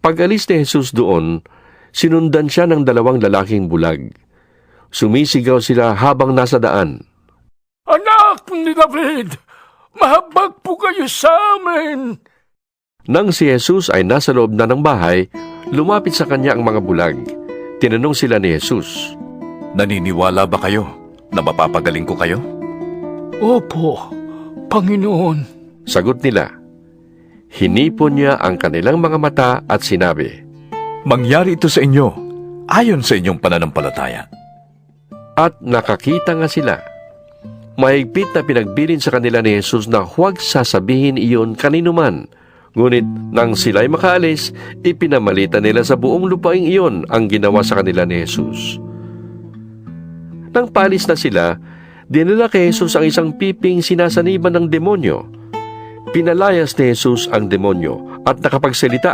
Pag-alis ni Jesus doon, sinundan siya ng 2 lalaking bulag. Sumisigaw sila habang nasa daan. Anak ni David, mahabag po kayo sa amin. Nang si Jesus ay nasa loob na ng bahay, lumapit sa kanya ang mga bulag. Tinanong sila ni Jesus. Naniniwala ba kayo na mapapagaling ko kayo? Opo, Panginoon. Sagot nila. Hinipon niya ang kanilang mga mata at sinabi, Mangyari ito sa inyo, ayon sa inyong pananampalataya. at nakakita nga sila. Mahigpit na pinagbilin sa kanila ni Jesus na huwag sasabihin iyon kanino man. Ngunit nang sila'y makaalis, ipinamalita nila sa buong lupaing iyon ang ginawa sa kanila ni Jesus. Nang paalis na sila, dinala kay Jesus ang isang piping sinasaniban ng demonyo. Pinalayas ni Jesus ang demonyo at nakapagsalita